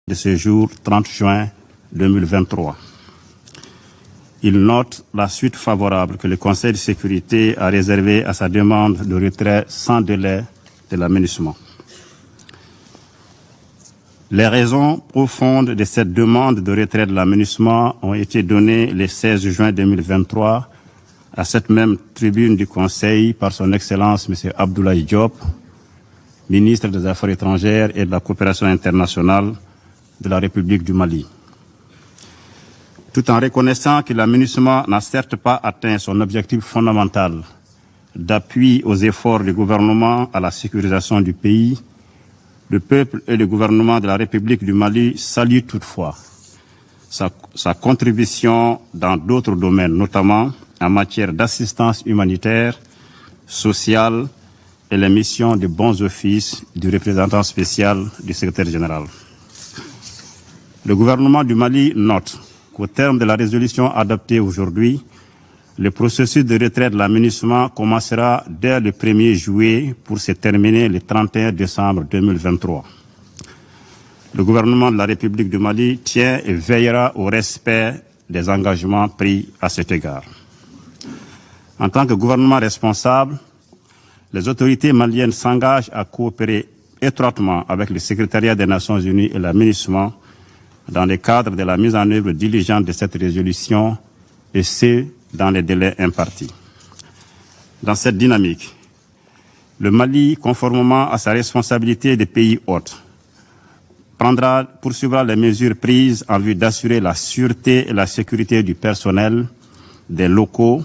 de ce jour 30 juin 2023. Il note la suite favorable que le Conseil de sécurité a réservée à sa demande de retrait sans délai de la MINUSMA. Les raisons profondes de cette demande de retrait de la MINUSMA ont été données le 16 juin 2023 à cette même tribune du Conseil par son Excellence M. Abdoulaye Diop, ministre des Affaires étrangères et de la coopération internationale de la République du Mali. Tout en reconnaissant que la MINUSMA n'a certes pas atteint son objectif fondamental d'appui aux efforts du gouvernement à la sécurisation du pays, le peuple et le gouvernement de la République du Mali saluent toutefois sa contribution dans d'autres domaines, notamment en matière d'assistance humanitaire, sociale et les missions de bons offices du représentant spécial du secrétaire général. Le gouvernement du Mali note qu'au terme de la résolution adoptée aujourd'hui, le processus de retrait de la MINUSMA commencera dès le 1er juillet pour se terminer le 31 décembre 2023. Le gouvernement de la République du Mali tient et veillera au respect des engagements pris à cet égard. En tant que gouvernement responsable, les autorités maliennes s'engagent à coopérer étroitement avec le secrétariat des Nations Unies et la MINUSMA dans le cadre de la mise en œuvre diligente de cette résolution et ce, dans les délais impartis. Dans cette dynamique, le Mali, conformément à sa responsabilité de pays hôte, poursuivra les mesures prises en vue d'assurer la sûreté et la sécurité du personnel, des locaux,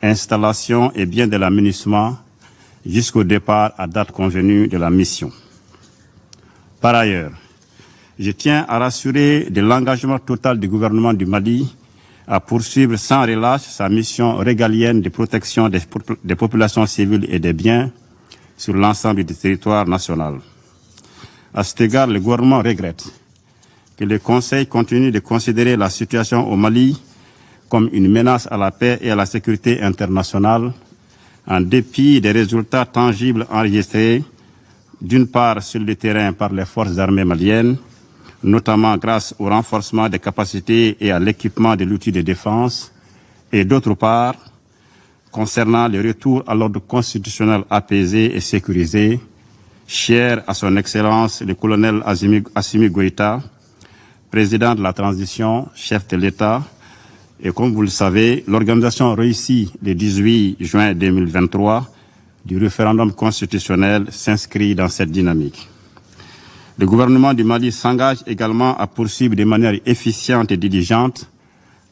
installations et biens de la MINUSMA jusqu'au départ à date convenue de la mission. Par ailleurs, je tiens à rassurer de l'engagement total du gouvernement du Mali à poursuivre sans relâche sa mission régalienne de protection des populations civiles et des biens sur l'ensemble du territoire national. À cet égard, le gouvernement regrette que le Conseil continue de considérer la situation au Mali comme une menace à la paix et à la sécurité internationale, en dépit des résultats tangibles enregistrés, d'une part sur le terrain par les forces armées maliennes, notamment grâce au renforcement des capacités et à l'équipement de l'outil de défense, et d'autre part, concernant le retour à l'ordre constitutionnel apaisé et sécurisé, cher à son Excellence le colonel Assimi Goïta, président de la transition, chef de l'État, et comme vous le savez, l'organisation réussie le 18 juin 2023 du référendum constitutionnel s'inscrit dans cette dynamique. Le gouvernement du Mali s'engage également à poursuivre de manière efficiente et diligente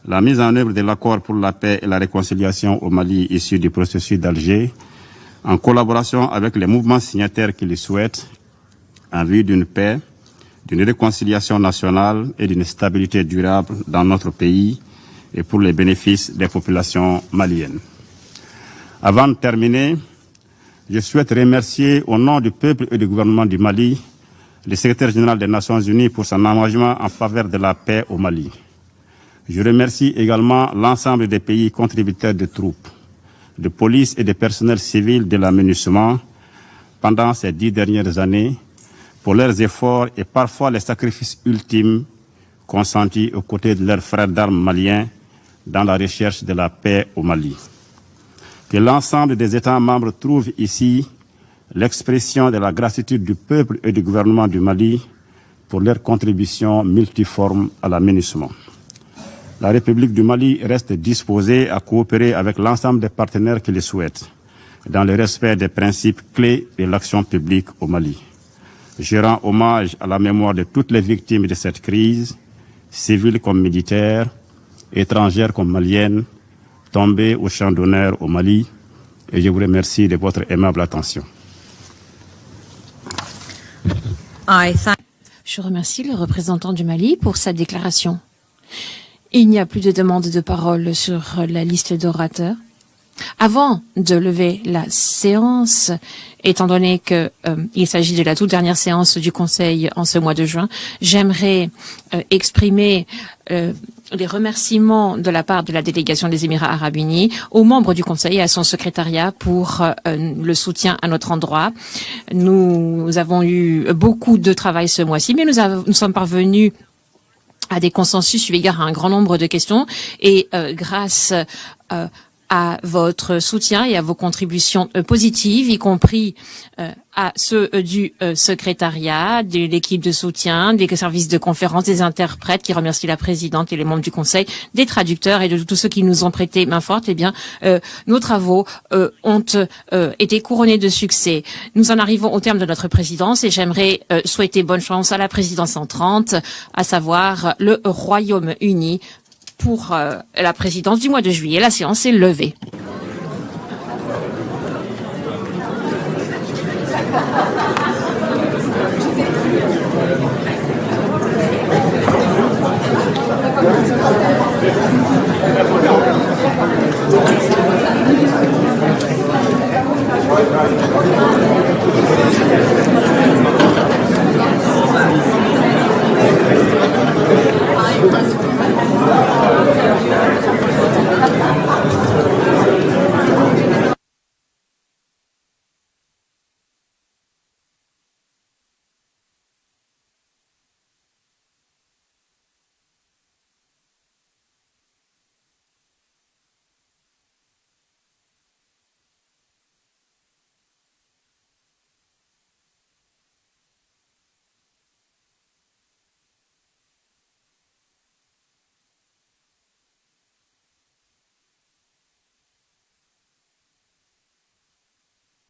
la mise en œuvre de l'accord pour la paix et la réconciliation au Mali issu du processus d'Alger, en collaboration avec les mouvements signataires qui le souhaitent, en vue d'une paix, d'une réconciliation nationale et d'une stabilité durable dans notre pays et pour les bénéfices des populations maliennes. Avant de terminer, je souhaite remercier au nom du peuple et du gouvernement du Mali le secrétaire général des Nations Unies pour son engagement en faveur de la paix au Mali. Je remercie également l'ensemble des pays contributeurs de troupes, de police et de personnel civil de la MINUSMA pendant ces 10 dernières années pour leurs efforts et parfois les sacrifices ultimes consentis aux côtés de leurs frères d'armes maliens dans la recherche de la paix au Mali. Que l'ensemble des États membres trouvent ici l'expression de la gratitude du peuple et du gouvernement du Mali pour leur contribution multiforme à la MINUSMA. La République du Mali reste disposée à coopérer avec l'ensemble des partenaires qui le souhaitent, dans le respect des principes clés de l'action publique au Mali. Je rends hommage à la mémoire de toutes les victimes de cette crise, civiles comme militaires, étrangères comme maliennes, tombées au champ d'honneur au Mali, et je vous remercie de votre aimable attention. Je remercie le représentant du Mali pour sa déclaration. Il n'y a plus de demande de parole sur la liste d'orateurs. Avant de lever la séance, étant donné que il s'agit de la toute dernière séance du Conseil en ce mois de juin, j'aimerais exprimer les remerciements de la part de la délégation des Émirats Arabes Unis aux membres du Conseil et à son secrétariat pour le soutien à notre endroit. Nous avons eu beaucoup de travail ce mois-ci, mais nous sommes parvenus à des consensus eu égard à un grand nombre de questions et grâce à votre soutien et à vos contributions positives, y compris à ceux du secrétariat, de l'équipe de soutien, des services de conférence, des interprètes qui remercient la présidente et les membres du conseil, des traducteurs et de tous ceux qui nous ont prêté main forte, eh bien, nos travaux ont été couronnés de succès. Nous en arrivons au terme de notre présidence et j'aimerais souhaiter bonne chance à la présidence entrante, à savoir le Royaume-Uni, pour la présidence du mois de juillet. La séance est levée.